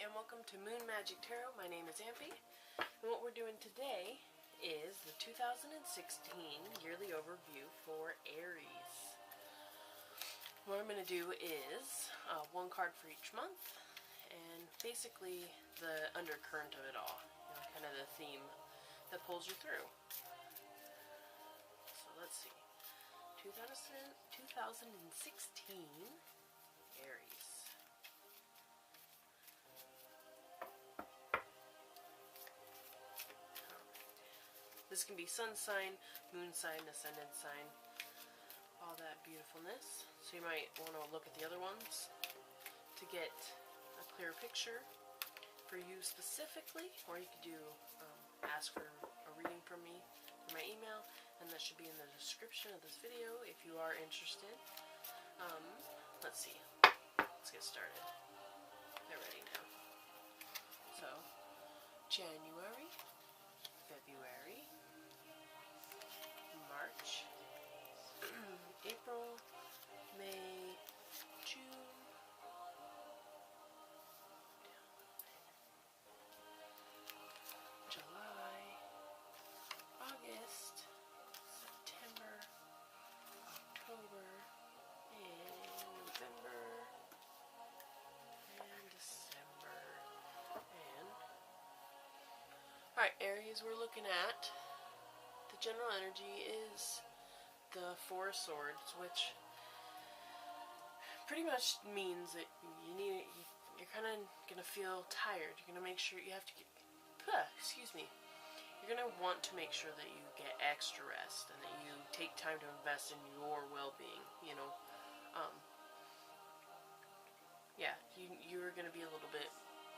and welcome to Moon Magick Tarot. My name is Amby, and what we're doing today is the 2016 yearly overview for Aries. What I'm going to do is one card for each month, and basically the undercurrent of it all, kind of the theme that pulls you through. So let's see, 2016 Aries. This can be sun sign, moon sign, ascendant sign, all that beautifulness. So you might want to look at the other ones to get a clear picture for you specifically, or you could do ask for a reading from me through my email, and that should be in the description of this video if you are interested. Let's see. Let's get started. They're ready now. So, January, February, March, April, May, June, July, August, September, October, and November, and December, and alright, Aries, we're looking at the general energy is the Four of Swords, which pretty much means that you're kind of going to feel tired. You're going to make sure you have to get, you're going to want to make sure that you get extra rest and that you take time to invest in your well-being, you're going to be a little bit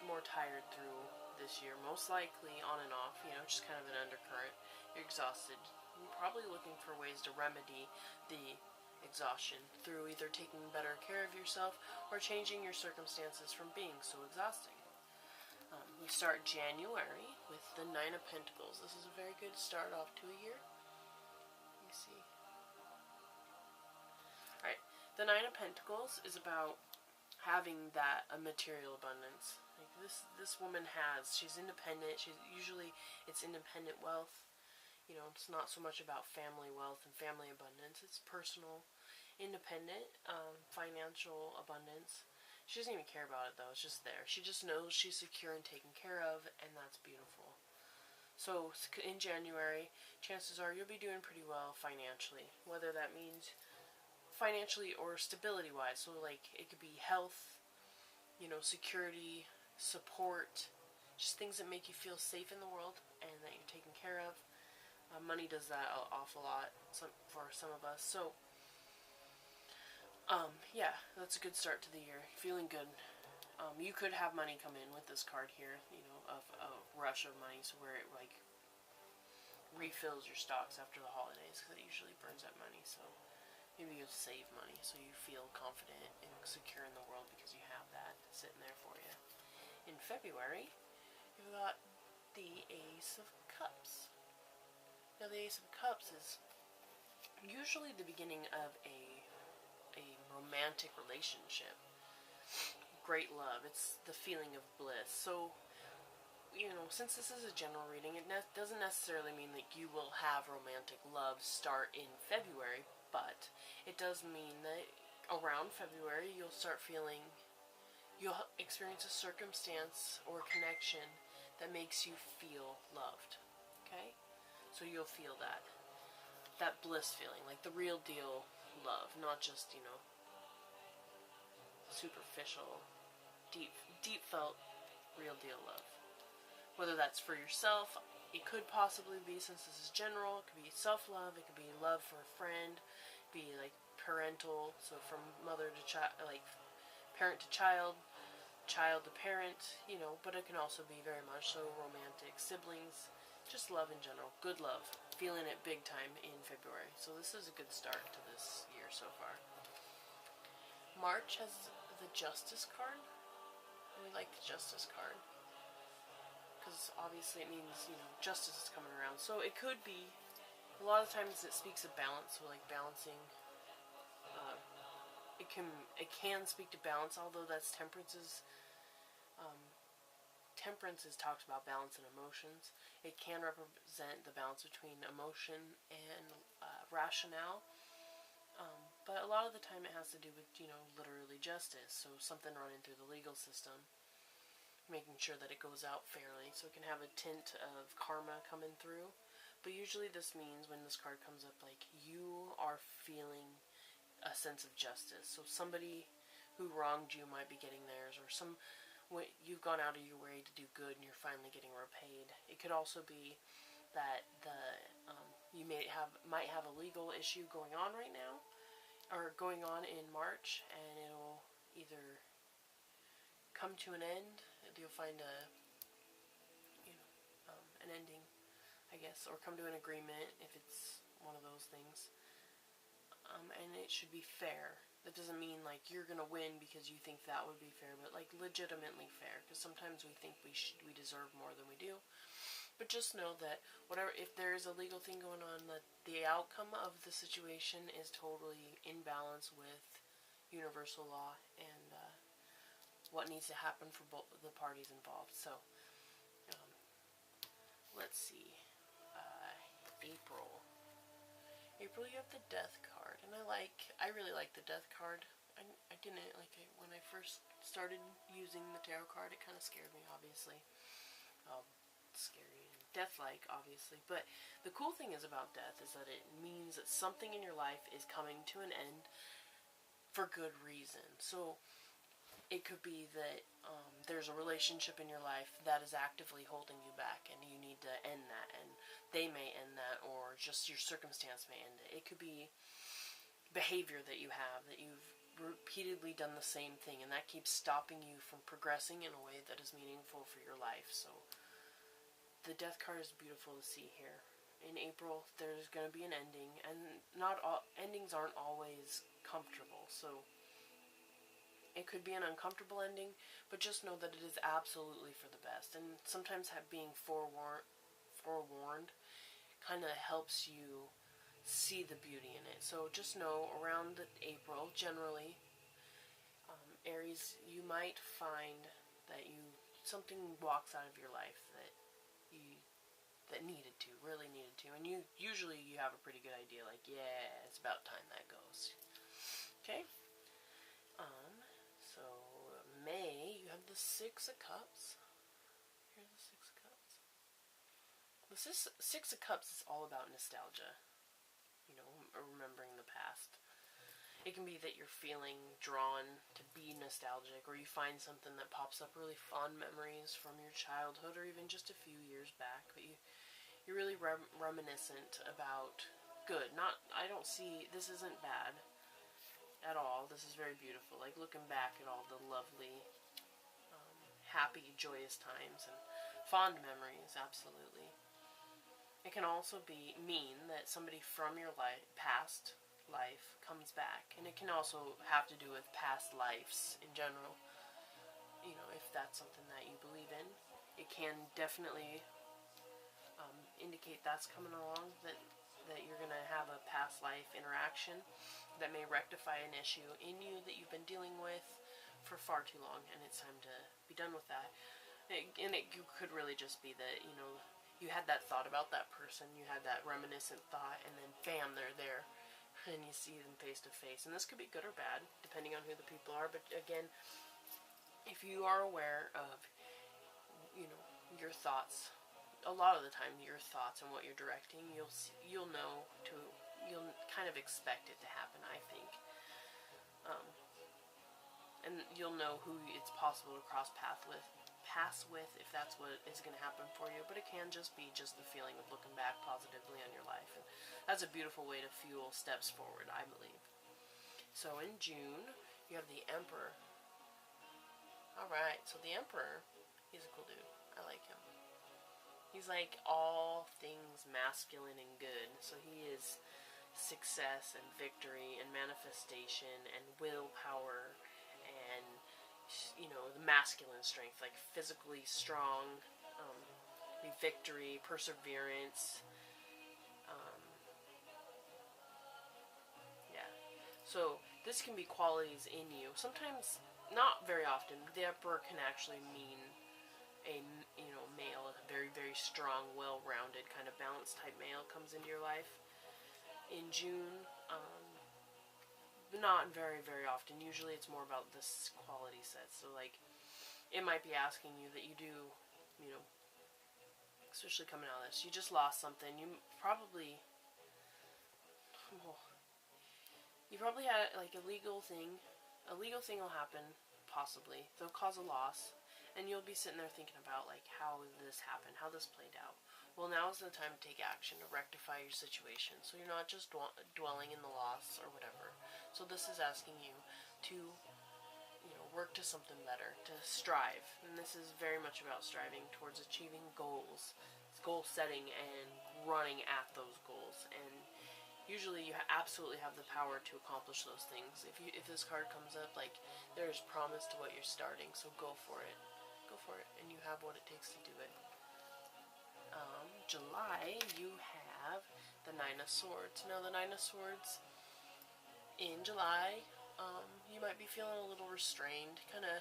more tired through this year, most likely on and off, just kind of an undercurrent. You're exhausted. You're probably looking for ways to remedy the exhaustion through either taking better care of yourself or changing your circumstances from being so exhausting. We start January with the Nine of Pentacles. This is a very good start off to a year. Let me see. Alright, the Nine of Pentacles is about having that material abundance. Like this woman she's independent. It's independent wealth. It's not so much about family wealth and family abundance. It's personal, independent, financial abundance. She doesn't even care about it though. It's just there. She just knows she's secure and taken care of, and that's beautiful. So in January, chances are you'll be doing pretty well financially, whether that means financially or stability wise. So like it could be health, security, support, just things that make you feel safe in the world and that you're taken care of. Money does that an awful lot for some of us. So yeah, that's a good start to the year. Feeling good. You could have money come in with this card here, of a rush of money, so where it like refills your stocks after the holidays, because it usually burns that money. So maybe you'll save money so you feel confident and secure in the world because you have that sitting there for you. In February, you've got the Ace of Cups. Now the Ace of Cups is usually the beginning of a romantic relationship. Great love. It's the feeling of bliss. So, since this is a general reading, it doesn't necessarily mean that you will have romantic love start in February, but it does mean that around February you'll experience a circumstance or connection that makes you feel loved. Okay? So you'll feel that bliss feeling, like the real deal love, not just, superficial, deep felt, real deal love. Whether that's for yourself, it could possibly be, since this is general, it could be self-love, it could be love for a friend, be like parental, so from mother to child, like parent to child, child to parent, but it can also be very much so romantic, siblings, just love in general, good love, feeling it big time in February. So this is a good start to this year so far. March has the Justice card. I really like the Justice card because obviously it means, justice is coming around. So it could be, a lot of times it speaks of balance, so like balancing. It can speak to balance, although that's Temperance's Temperance is talks about balance and emotions. It can represent the balance between emotion and rationale. But a lot of the time it has to do with, literally justice. So something running through the legal system, making sure that it goes out fairly. So it can have a tint of karma coming through. But usually this means when this card comes up, like, you are feeling a sense of justice. So somebody who wronged you might be getting theirs, or you've gone out of your way to do good and you're finally getting repaid. It could also be that you might have a legal issue going on right now, or going on in March, and it'll either come to an end, you'll find an ending, I guess, or come to an agreement if it's one of those things. And it should be fair. That doesn't mean like you're gonna win because you think that would be fair, but like legitimately fair. Because sometimes we think we deserve more than we do. But just know that if there is a legal thing going on, that the outcome of the situation is totally in balance with universal law and what needs to happen for both the parties involved. So let's see. April, you have the Death card, and I really like the Death card. I didn't like it when I first started using the tarot card. It kind of scared me, obviously. Scary and death-like, obviously. But the cool thing is about death is that it means that something in your life is coming to an end for good reason. So it could be that there's a relationship in your life that is actively holding you back, and you need to end that, and they may end that, or just your circumstance may end it. It could be behavior that you have, that you've repeatedly done the same thing, and that keeps stopping you from progressing in a way that is meaningful for your life. So the Death card is beautiful to see here. In April, there's going to be an ending, and not all endings aren't always comfortable, so it could be an uncomfortable ending, but just know that it is absolutely for the best. And sometimes being forewarned kind of helps you see the beauty in it. So just know around April, generally, Aries, you might find that something walks out of your life that really needed to, and usually you have a pretty good idea, like, yeah, it's about time that goes. Okay. So May, you have the Six of Cups. Here's the Six of Cups. The Six of Cups is all about nostalgia. Remembering the past. It can be that you're feeling drawn to be nostalgic, or you find something that pops up, really fond memories from your childhood, or even just a few years back, but you're really reminiscent about good. I don't see, this isn't bad at all. This is very beautiful. Like looking back at all the lovely, happy, joyous times and fond memories, absolutely. It can also mean that somebody from your past life comes back, and it can also have to do with past lives in general. If that's something that you believe in, it can definitely indicate that's coming along, that you're going to have a past life interaction that may rectify an issue in you that you've been dealing with for far too long, and it's time to be done with that. And it could really just be that, you had that thought about that person, you had that reminiscent thought, and then bam, they're there, and you see them face to face. And this could be good or bad, depending on who the people are, but again, if you are aware of, your thoughts, a lot of the time your thoughts and what you're directing, you'll kind of expect it to happen, I think. And you'll know who it's possible to cross paths with if that's what is going to happen for you. But it can just be the feeling of looking back positively on your life, and that's a beautiful way to fuel steps forward, I believe. So in June, you have the Emperor. Alright, so the Emperor, he's a cool dude. I like him. He's like all things masculine and good. So he is success and victory and manifestation and willpower and, the masculine strength, like physically strong, victory, perseverance. Yeah. So this can be qualities in you. Sometimes, not very often, the Emperor can actually mean a, you know, male, a very, very strong, well-rounded, kind of balanced type male comes into your life in June. Not very, very often. Usually it's more about this quality set. So, like, it might be asking you that you do, you know, especially coming out of this, you just lost something. You probably had, like, a legal thing. A legal thing will happen, possibly. They'll cause a loss. And you'll be sitting there thinking about, like, how this happened, how this played out. Well, now is the time to take action to rectify your situation, so you're not just dwelling in the loss or whatever. So this is asking you to, you know, work to something better, to strive. And this is very much about striving towards achieving goals. It's goal setting and running at those goals. And usually you absolutely have the power to accomplish those things. If this card comes up, like, there's promise to what you're starting, so go for it. Go for it, and you have what it takes to do it. July, you have the Nine of Swords. Now, the Nine of Swords, in July, you might be feeling a little restrained, kind of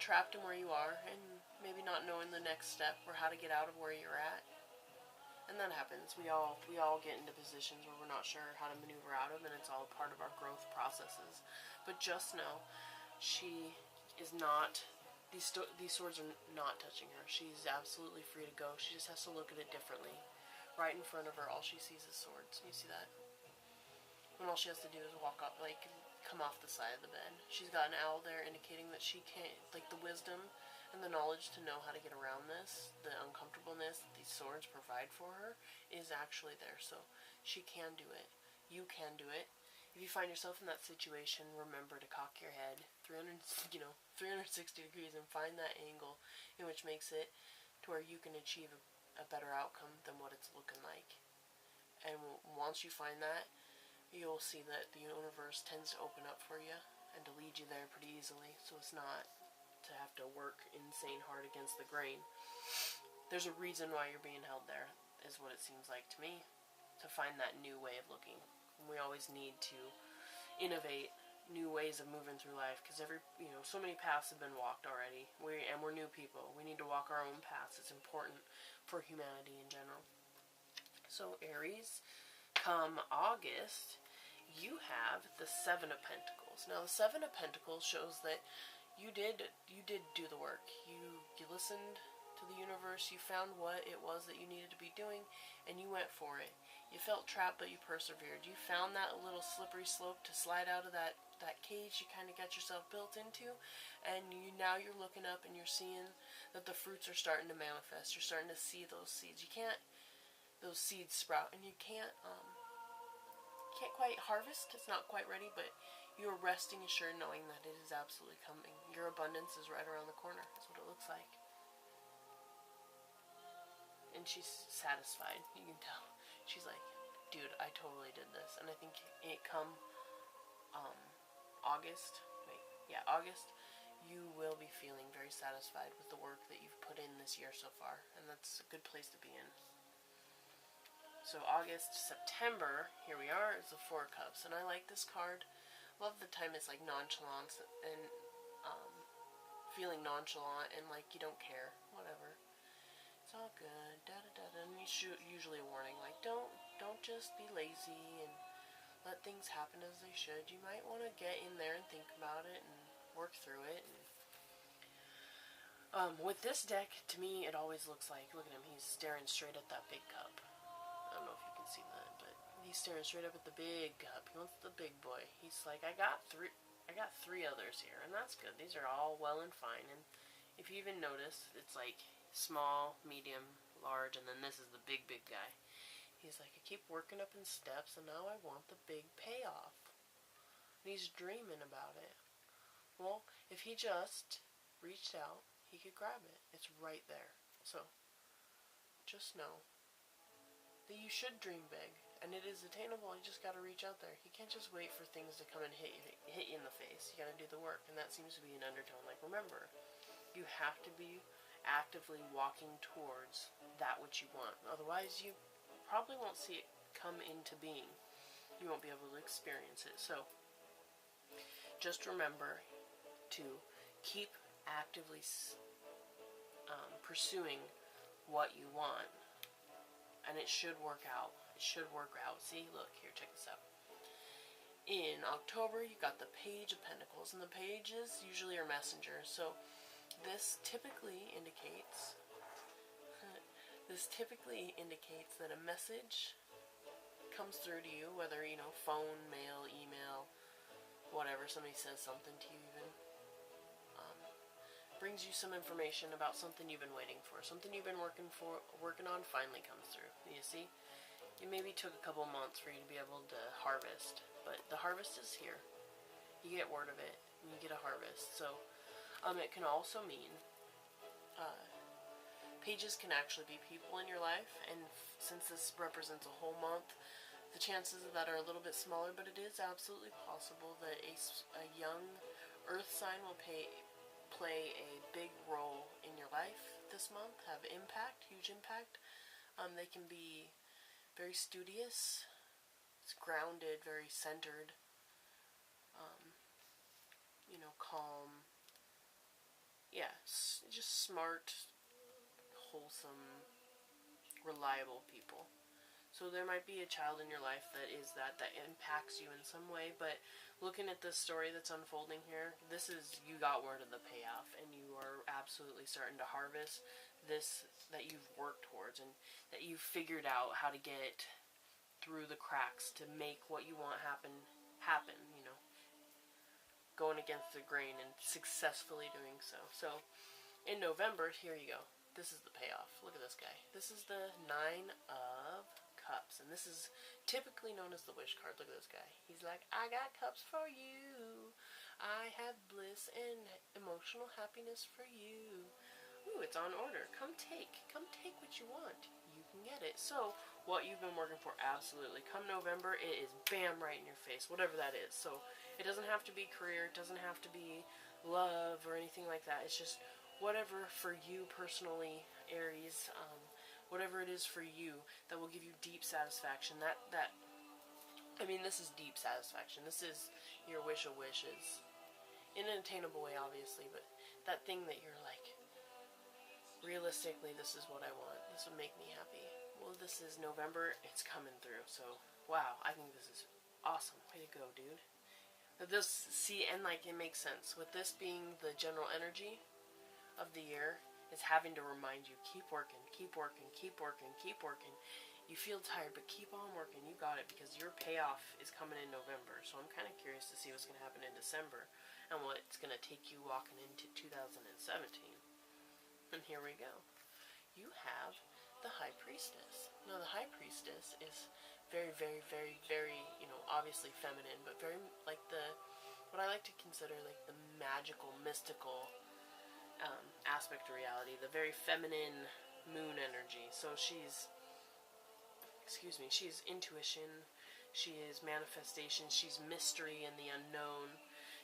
trapped in where you are, and maybe not knowing the next step or how to get out of where you're at. And that happens. We all get into positions where we're not sure how to maneuver out of, and it's all part of our growth processes. But just know, she is not... These swords are not touching her. She's absolutely free to go. She just has to look at it differently. Right in front of her, all she sees is swords. You see that? And all she has to do is walk up, like, come off the side of the bed. She's got an owl there indicating that she can't, like, the wisdom and the knowledge to know how to get around this, the uncomfortableness that these swords provide for her, is actually there. So she can do it. You can do it. If you find yourself in that situation, remember to cock your head 360 degrees and find that angle in which makes it to where you can achieve a better outcome than what it's looking like. And once you find that, you'll see that the universe tends to open up for you and to lead you there pretty easily, so it's not to have to work insane hard against the grain. There's a reason why you're being held there, is what it seems like to me, to find that new way of looking. We always need to innovate new ways of moving through life, because so many paths have been walked already. We're new people. We need to walk our own paths. It's important for humanity in general. So Aries, come August, you have the Seven of Pentacles. Now the Seven of Pentacles shows that you did do the work. You listened to the universe. You found what it was that you needed to be doing, and you went for it. You felt trapped, but you persevered. You found that little slippery slope to slide out of that cage you kind of got yourself built into, and now you're looking up and you're seeing that the fruits are starting to manifest. You're starting to see those seeds. Those seeds sprout, and you can't quite harvest. It's not quite ready, but you're resting assured knowing that it is absolutely coming. Your abundance is right around the corner. That's what it looks like. And she's satisfied. You can tell. She's like, dude, I totally did this. And I think it come August, you will be feeling very satisfied with the work that you've put in this year so far. And that's a good place to be in. So August, September, here we are, is the Four of Cups. And I like this card. Love the time it's like nonchalance and feeling nonchalant and like you don't care. Whatever. It's all good, da-da-da-da, and usually a warning, like, don't just be lazy and let things happen as they should. You might want to get in there and think about it and work through it. And, with this deck, to me, it always looks like, look at him, he's staring straight at that big cup. I don't know if you can see that, but he's staring straight up at the big cup. He wants the big boy. He's like, I got three others here, and that's good. These are all well and fine, and if you even notice, it's like small, medium, large, and then this is the big guy. He's like, I keep working up in steps, and now I want the big payoff. And he's dreaming about it. Well, if he just reached out, he could grab it. It's right there. So, just know that you should dream big, and it is attainable. You just got to reach out there. You can't just wait for things to come and hit you in the face. You got to do the work, and that seems to be an undertone. Like, remember, you have to be actively walking towards that which you want. Otherwise, you probably won't see it come into being. You won't be able to experience it. So, just remember to keep actively pursuing what you want. And it should work out. It should work out. See, look, here, check this out. In October, you got the Page of Pentacles, and the pages usually are messengers. So this typically indicates that a message comes through to you, whether, you know, phone, mail, email, whatever, somebody says something to you even. Brings you some information about something you've been waiting for, something you've been working on finally comes through. You see, it maybe took a couple months for you to be able to harvest, but the harvest is here. You get word of it, and you get a harvest. So, it can also mean pages can actually be people in your life, and since this represents a whole month, the chances of that are a little bit smaller, but it is absolutely possible that a young earth sign will play a big role in your life this month, have impact, huge impact. They can be very studious, it's grounded, very centered, you know, calm. Yeah, just smart, wholesome, reliable people. So there might be a child in your life that impacts you in some way, but looking at this story that's unfolding here, this is, you got word of the payoff, and you are absolutely starting to harvest this that you've worked towards, and that you've figured out how to get through the cracks to make what you want happen, you know, going against the grain and successfully doing so. So, in November, here you go. This is the payoff. Look at this guy. This is the 9 of Cups, and this is typically known as the wish card. Look at this guy. He's like, I got cups for you. I have bliss and emotional happiness for you. Ooh, it's on order. Come take what you want. You can get it. So, what you've been working for, absolutely. Come November, it is bam, right in your face, whatever that is. So, it doesn't have to be career, it doesn't have to be love or anything like that. It's just whatever for you personally, Aries, whatever it is for you that will give you deep satisfaction. I mean, this is deep satisfaction. This is your wish of wishes. In an attainable way, obviously, but that thing that you're like, realistically, this is what I want. This would make me happy. Well, this is November. It's coming through. So, wow, I think this is awesome. Way to go, dude. And like, it makes sense. With this being the general energy of the year, is having to remind you, keep working, keep working, keep working, keep working. You feel tired, but keep on working. You got it, because your payoff is coming in November. So I'm kind of curious to see what's going to happen in December and what's going to take you walking into 2017. And here we go. You have the High Priestess. Now, the High Priestess is very, very, very, very, you know, obviously feminine, but very like what I like to consider like the magical, mystical aspect of reality, the very feminine moon energy. So she's intuition, she is manifestation, she's mystery and the unknown,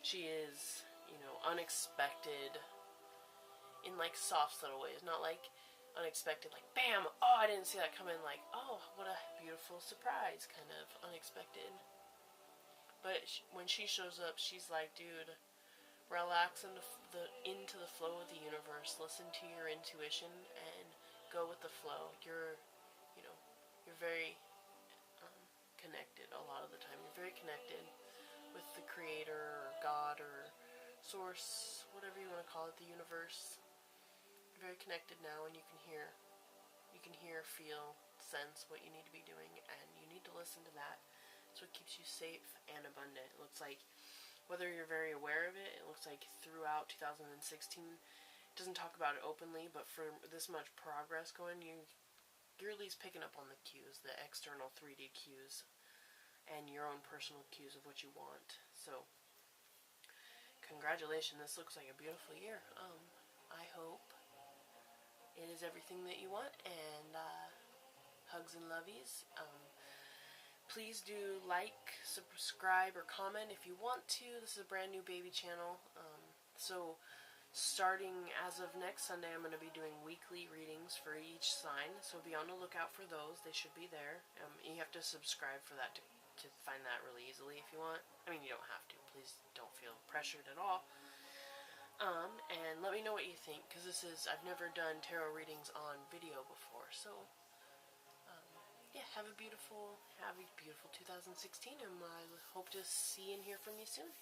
she is, you know, unexpected in like soft, subtle ways, not like unexpected, like bam, oh, I didn't see that coming, like, oh, what a beautiful surprise, kind of unexpected. But when she shows up, she's like, dude, relax into the flow of the universe. Listen to your intuition and go with the flow. You're very connected a lot of the time. You're very connected with the creator or God or source, whatever you want to call it, the universe. You're very connected now, and you can hear, feel, sense what you need to be doing, and you need to listen to that. So it keeps you safe and abundant. It looks like, whether you're very aware of it, it looks like throughout 2016, it doesn't talk about it openly, but for this much progress going, you're at least picking up on the cues, the external 3D cues, and your own personal cues of what you want. So, congratulations, this looks like a beautiful year. I hope it is everything that you want, and hugs and lovies. Please do like, subscribe, or comment if you want to. This is a brand new baby channel. So starting as of next Sunday, I'm going to be doing weekly readings for each sign. So be on the lookout for those. They should be there. You have to subscribe for that to find that really easily if you want. I mean, you don't have to. Please don't feel pressured at all. And let me know what you think, because I've never done tarot readings on video before, so, yeah, have a beautiful 2016, and I hope to see and hear from you soon.